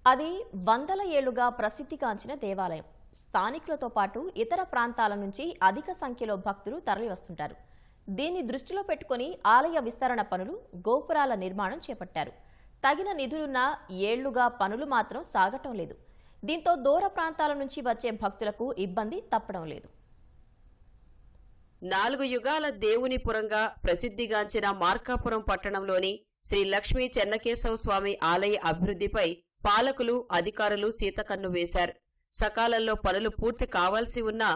అది వందల ఏళ్లుగా ప్రసిద్ధిగాంచిన దేవాలయం. స్థానికులతో పాటు ఇతర ప్రాంతాల నుంచి అధిక సంఖ్యలో భక్తులు తరలివస్తుంటారు. దీన్ని దృష్టిలో పెట్టుకుని ఆలయ విస్తరణ పనులు, గోపురాల నిర్మాణం చేపట్టారు. తగిన నిధులున్నా ఏళ్లుగా పనులు మాత్రం సాగటం లేదు. దీంతో దూర ప్రాంతాల నుంచి వచ్చే భక్తులకు ఇబ్బంది తప్పడం లేదు. 4 యుగాల దేవునిపురంగా ప్రసిద్ధిగాంచిన మార్కాపురం పట్టణంలోని శ్రీ లక్ష్మీ చెన్నకేశవ స్వామి ఆలయ అభివృద్ధిపై పాలకులు, అధికారులు సీతకన్ను వేశారు. సకాలంలో పనులు పూర్తి కావాల్సి ఉన్నా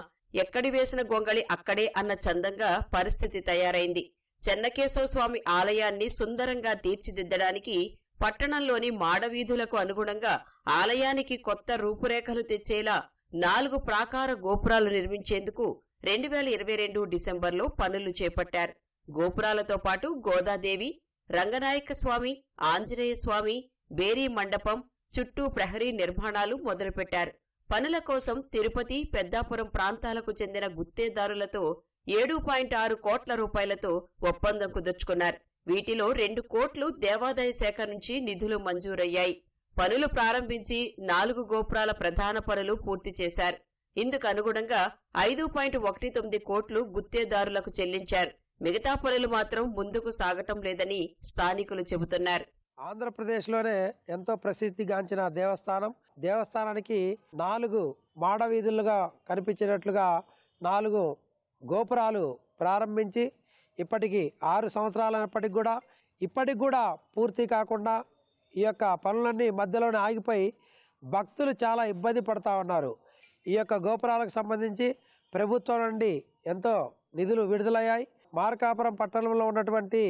ఎక్కడి వేసిన గొంగళి అక్కడే అన్న చందంగా పరిస్థితి తయారైంది. చెన్నకేశవ స్వామి ఆలయాన్ని సుందరంగా తీర్చిదిద్దడానికి పట్టణంలోని మాడవీధులకు అనుగుణంగా ఆలయానికి కొత్త రూపురేఖలు తెచ్చేలా 4 ప్రాకార గోపురాలు నిర్మించేందుకు 2022 డిసెంబర్లో పనులు చేపట్టారు. గోపురాలతో పాటు గోదాదేవి, రంగనాయక స్వామి, ఆంజనేయ స్వామి, బేరీ మండపం చుట్టూ ప్రహరీ నిర్మాణాలు మొదలుపెట్టారు. పనుల కోసం తిరుపతి, పెద్దాపురం ప్రాంతాలకు చెందిన గుత్తేదారులతో 7.6 కోట్ల రూపాయలతో ఒప్పందం కుదుర్చుకున్నారు. వీటిలో 2 కోట్లు దేవాదాయ శాఖ నుంచి నిధులు మంజూరయ్యాయి. పనులు ప్రారంభించి 4 గోపురాల ప్రధాన పనులు పూర్తి చేశారు. ఇందుకు అనుగుణంగా 5.19 కోట్లు గుత్తేదారులకు చెల్లించారు. మిగతా పనులు మాత్రం ముందుకు సాగటం లేదని స్థానికులు చెబుతున్నారు. ఆంధ్రప్రదేశ్లోనే ఎంతో ప్రసిద్ధిగాంచిన దేవస్థానానికి 4 మాడవీధులుగా కనిపించినట్లుగా 4 గోపురాలు ప్రారంభించి ఇప్పటికి 6 సంవత్సరాలైనప్పటికి కూడా పూర్తి కాకుండా ఈ యొక్క పనులన్నీ మధ్యలోనే ఆగిపోయి భక్తులు చాలా ఇబ్బంది పడుతూ ఉన్నారు. ఈ యొక్క గోపురాలకు సంబంధించి ప్రభుత్వం నుండి ఎంతో నిధులు విడుదలయ్యాయి. మార్కాపురం పట్టణంలో ఉన్నటువంటి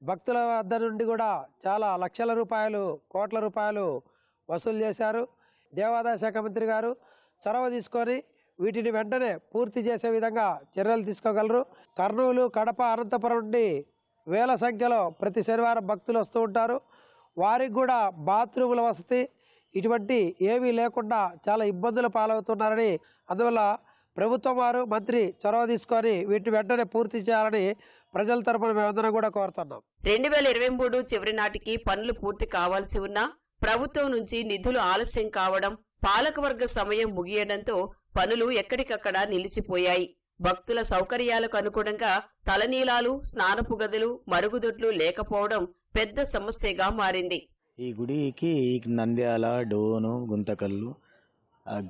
భక్తుల వద్ద నుండి కూడా చాలా లక్షల రూపాయలు, కోట్ల రూపాయలు వసూలు చేశారు. దేవాదాయ శాఖ మంత్రి గారు చొరవ తీసుకొని వీటిని వెంటనే పూర్తి చేసే విధంగా చర్యలు తీసుకోగలరు. కర్నూలు, కడప, అనంతపురం నుండి వేల సంఖ్యలో ప్రతి శనివారం భక్తులు వస్తూ ఉంటారు. వారికి కూడా బాత్రూముల వసతి ఇటువంటి ఏమీ లేకుండా చాలా ఇబ్బందులు పాలవుతున్నారని, అందువల్ల ప్రభుత్వం వారు, మంత్రి చొరవ తీసుకొని వీటిని వెంటనే పూర్తి చేయాలని ప్రజల తరపున మేమందరం కూడా కోరుతున్నాం. 2023 చివరి నాటికి పనులు పూర్తి కావాల్సి ఉన్నా ప్రభుత్వం నుంచి నిధులు ఆలస్యం కావడం, పాలకవర్గ సమయం ముగియడంతో పనులు ఎక్కడికక్కడ నిలిచిపోయాయి. భక్తుల సౌకర్యాలకు అనుగుణంగా తలనీలాలు, స్నానపు గదులు, మరుగుదొడ్లు లేకపోవడం పెద్ద సమస్యగా మారింది. ఈ గుడికి నంద్యాల, డోను, గుంతకల్లు,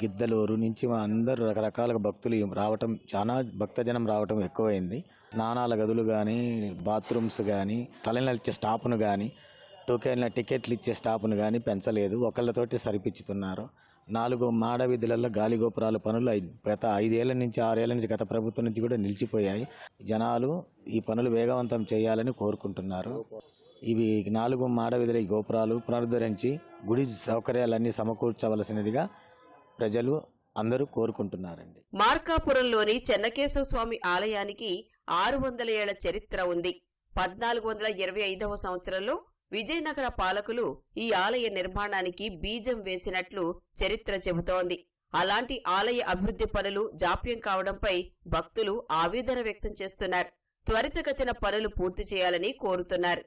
గిద్దలూరు నుంచి అందరూ రకరకాల భక్తులు రావటం, చాలా భక్తజనం రావటం ఎక్కువైంది. స్నానాల గదులు కానీ, బాత్రూమ్స్ కానీ, తలనీళ్ళు ఇచ్చే స్టాఫ్ను కానీ, టికెట్లు ఇచ్చే స్టాఫ్ను కానీ పెంచలేదు. ఒకళ్ళతోటి సరిపిచ్చుతున్నారు. 4 మాడవీధులలో గాలి గోపురాల పనులు గత 5 ఏళ్ల నుంచి 6 ఏళ్ల నుంచి గత ప్రభుత్వం నుంచి కూడా నిలిచిపోయాయి. జనాలు ఈ పనులు వేగవంతం చేయాలని కోరుకుంటున్నారు. ఇవి 4 మాడవీధుల గోపురాలు పునరుద్ధరించి గుడి సౌకర్యాలన్నీ సమకూర్చవలసినదిగా ప్రజలు అందరూ కోరుకుంటున్నారండి. మార్కాపురంలోని చెన్నకేశవ స్వామి ఆలయానికి 600 ఏళ్ల చరిత్ర ఉంది. 1425వ సంవత్సరంలో విజయనగర పాలకులు ఈ ఆలయ నిర్మాణానికి బీజం వేసినట్లు చరిత్ర చెబుతోంది. అలాంటి ఆలయ అభివృద్ధి పనులు జాప్యం కావడంపై భక్తులు ఆవేదన వ్యక్తం చేస్తున్నారు. త్వరితగతిన పనులు పూర్తి చేయాలని కోరుతున్నారు.